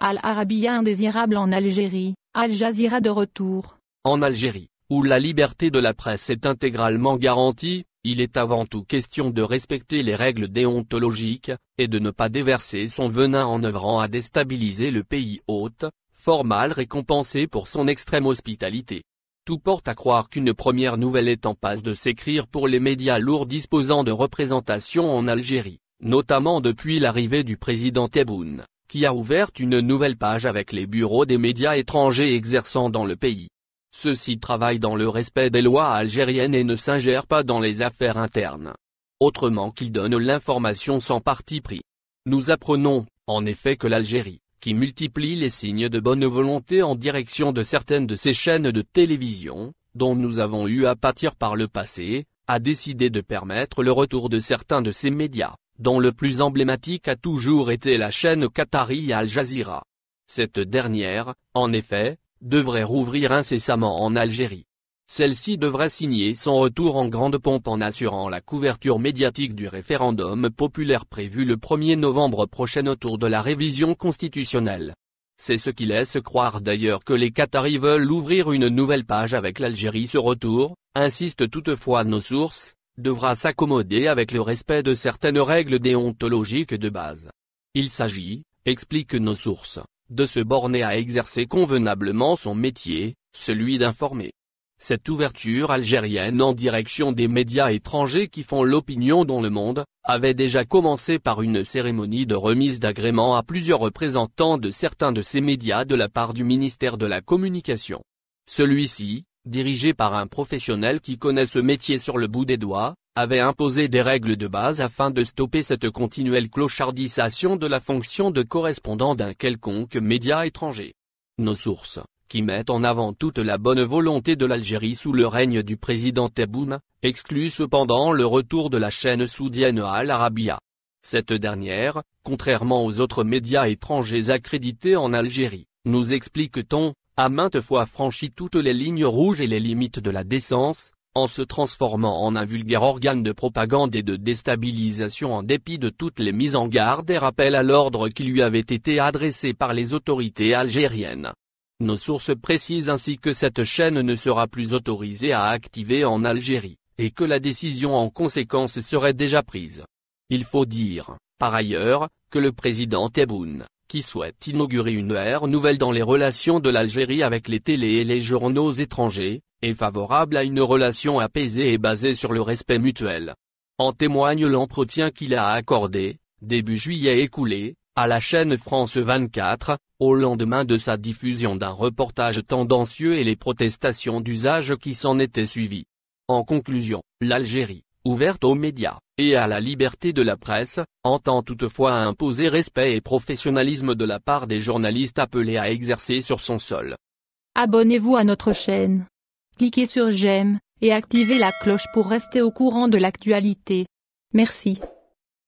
Al Arabiya indésirable en Algérie, Al Jazeera de retour. En Algérie, où la liberté de la presse est intégralement garantie, il est avant tout question de respecter les règles déontologiques, et de ne pas déverser son venin en œuvrant à déstabiliser le pays hôte, fort mal récompensé pour son extrême hospitalité. Tout porte à croire qu'une première nouvelle est en passe de s'écrire pour les médias lourds disposant de représentation en Algérie, notamment depuis l'arrivée du président Tebboune, qui a ouvert une nouvelle page avec les bureaux des médias étrangers exerçant dans le pays. Ceux-ci travaillent dans le respect des lois algériennes et ne s'ingèrent pas dans les affaires internes. Autrement qu'ils donnent l'information sans parti pris. Nous apprenons, en effet, que l'Algérie, qui multiplie les signes de bonne volonté en direction de certaines de ces chaînes de télévision, dont nous avons eu à pâtir par le passé, a décidé de permettre le retour de certains de ces médias, dont le plus emblématique a toujours été la chaîne qatari Al Jazeera. Cette dernière, en effet, devrait rouvrir incessamment en Algérie. Celle-ci devrait signer son retour en grande pompe en assurant la couverture médiatique du référendum populaire prévu le 1er novembre prochain autour de la révision constitutionnelle. C'est ce qui laisse croire d'ailleurs que les Qataris veulent ouvrir une nouvelle page avec l'Algérie. Ce retour, insistent toutefois nos sources, devra s'accommoder avec le respect de certaines règles déontologiques de base. Il s'agit, expliquent nos sources, de se borner à exercer convenablement son métier, celui d'informer. Cette ouverture algérienne en direction des médias étrangers qui font l'opinion dans le monde, avait déjà commencé par une cérémonie de remise d'agrément à plusieurs représentants de certains de ces médias de la part du ministère de la Communication. Celui-ci, dirigé par un professionnel qui connaît ce métier sur le bout des doigts, avait imposé des règles de base afin de stopper cette continuelle clochardisation de la fonction de correspondant d'un quelconque média étranger. Nos sources, qui mettent en avant toute la bonne volonté de l'Algérie sous le règne du président Tebboune, excluent cependant le retour de la chaîne saoudienne Al Arabiya. Cette dernière, contrairement aux autres médias étrangers accrédités en Algérie, nous explique-t-on, a maintes fois franchi toutes les lignes rouges et les limites de la décence, en se transformant en un vulgaire organe de propagande et de déstabilisation en dépit de toutes les mises en garde et rappels à l'ordre qui lui avaient été adressés par les autorités algériennes. Nos sources précisent ainsi que cette chaîne ne sera plus autorisée à activer en Algérie, et que la décision en conséquence serait déjà prise. Il faut dire, par ailleurs, que le président Tebboune, qui souhaite inaugurer une ère nouvelle dans les relations de l'Algérie avec les télés et les journaux étrangers, est favorable à une relation apaisée et basée sur le respect mutuel. En témoigne l'entretien qu'il a accordé, début juillet écoulé, à la chaîne France 24, au lendemain de sa diffusion d'un reportage tendancieux et les protestations d'usage qui s'en étaient suivies. En conclusion, l'Algérie, ouverte aux médias, et à la liberté de la presse, entend toutefois imposer respect et professionnalisme de la part des journalistes appelés à exercer sur son sol. Abonnez-vous à notre chaîne. Cliquez sur j'aime, et activez la cloche pour rester au courant de l'actualité. Merci.